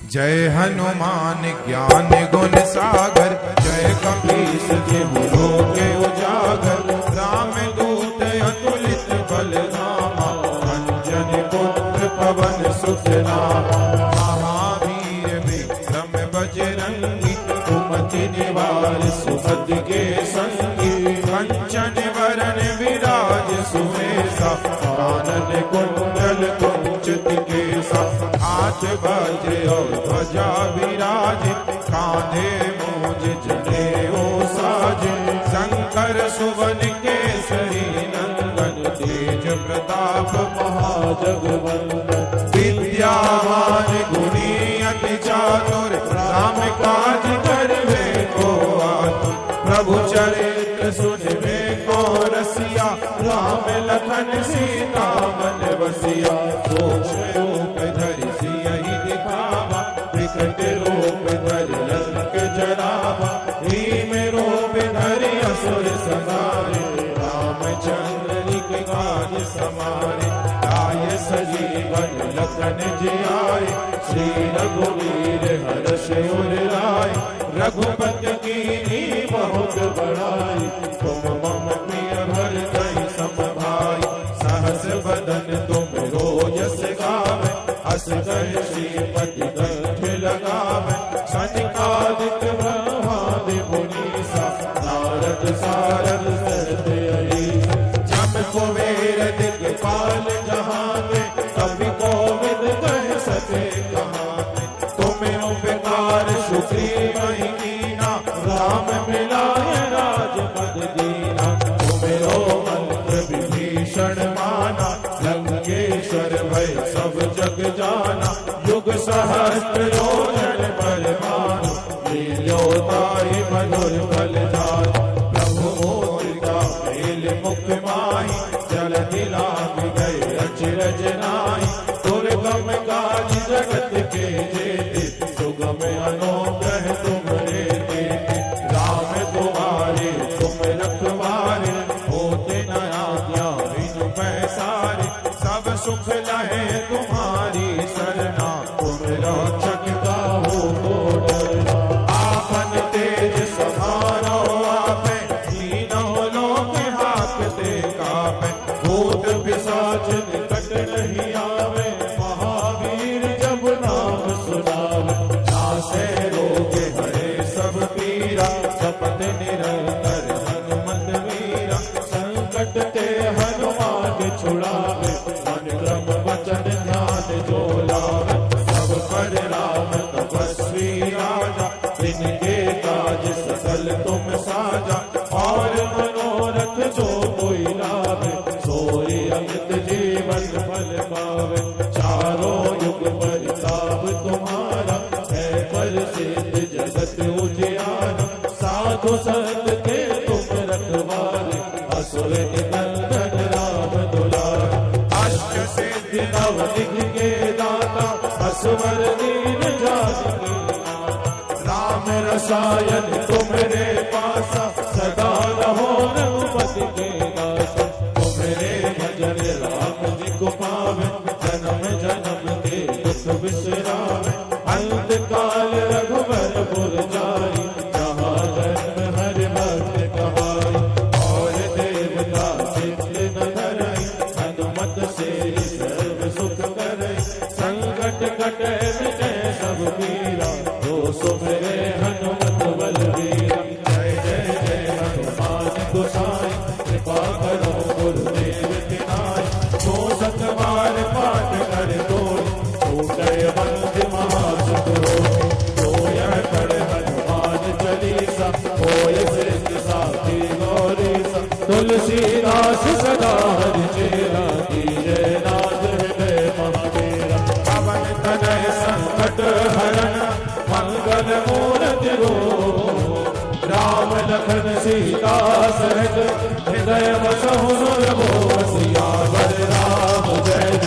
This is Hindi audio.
जय हनुमान ज्ञान गुण सागर, जय कपीस तिहुँ के उजागर। राम दूत अतुलित बल धामा, अंजन पुत्र पवन सुत नामा। महावीर विक्रम बजरंगी, कुमति निवार सुमति के संगी। कंचन वरण विराज सुमेसा, कानन कुंडल कुंचित केसा। हाथ वज्र और ध्वजा विराजे, कांधे मूंज जनेऊ साजे। शंकर सुवन केसरी नंदन, तेज प्रताप महाजगवंदन। विद्यावान गुणी अति चातुर, राम काज करबे को आतुर। प्रभु चरित्र सुनबे को रसिया, राम लखन सीता मन बसिया। सूक्ष्म रूप धरि सियहि दिखावा, विकट रूप धरि लंक जरावा। भीम रूप धरि असुर संहारे, रामचंद्र लिख काज समारे। लाय सजीवन लखन जियाए, श्री रघुवीर हर्ष उर लाए। रघुपति कीन्ही बहुत बड़ाई, तुम मम प्रिय भरतहि सम भाई। सहस बदन तुम रोजस गावै, अस कहि श्रीपति कंठ लगावै। सनकादिक ब्रह्मादि मुनीसा, नारद सारद सहित अहीसा। जम कुबेर दिखपाल जहांते, कवि कोविद कह सके कहाते। तुम्हें उपकार सुग्रीव ही कीना, राम मिलाय राजपद दीना। तुम्हें मंत्र विभीषण माना, लंकेश्वर भय सब जग जाना। युग सहस्त्र योजन पर भानु, लील्योताहि मधुर फल जानु। प्रभु मुद्रिका मेल मुख माहि, जलधि लांघ गए अचरज नाहि। दुर्गम काज जगत के जेते, सुगम अनुग्रह तुम्हरे तेते। राम तुम्हारे तुम रखवारे, होते न आज्ञा बिनु पैसारे। सब सुख लहे तुम्हारी सरना, तुम रक्षक काहू को डरना। आपन तेज समारो आपै, तीनों लोक हांकते कापै। भूत पिशाच निकट नहीं आवे, महावीर जब नाम सुनावे। नासै रोग हरे सब पीरा, जपत निरंतर हनुमत वीरा। संकट ते हनुमान छुड़ावे, मन क्रम वचन ध्यान जो लावे। सब पर राम तपस्वी राजा, इनके काज सकल तुम साजा। और मनोरथ जो कोई लावे, सोई अमित जीवन फल पावे। चारों युग परिताप तुम्हारा, है प्रसिद्ध जगत उजियारा। साधु संत के तुम रखवारे, असुर निकंदन राम दुलारे। अष्ट सिद्धि नव निधि के दाता, असवर दीन जाति राम रसायन तुम्हारे पासा। सदा रहो रघुपति के दासा, तुम्हारे भजन राम जी को पावे। जन्म जन्म के दुख बिसरावे, अंत काल रघुवर पुर जाई। जहाँ जन्म हरि भक्त कहाई, और देवता चित्त न धरई। हनुमत से सर्व सुख करई, संकट कटे मिटे सब पीरा। जो सुमिरे हनुमत बलवीरा। जय जय जय हनुमान गोसाई, कृपा करो गुरुदेव की नाई। जो सत बार पाठ कर तोड़, छूटय बंद महासुख होय। जो यह पढ़े हनुमान चालीसा, होय सिद्ध साखी गौरीसा। तुलसीदास सदा हरि चेरा, कीजय नाथ हृदय महावीरा। पवन तनय संकट हरण, मंगल मूर्ति रूप। राम लखन सीता सहित, हृदय बसहु सुर सियावर राम जय।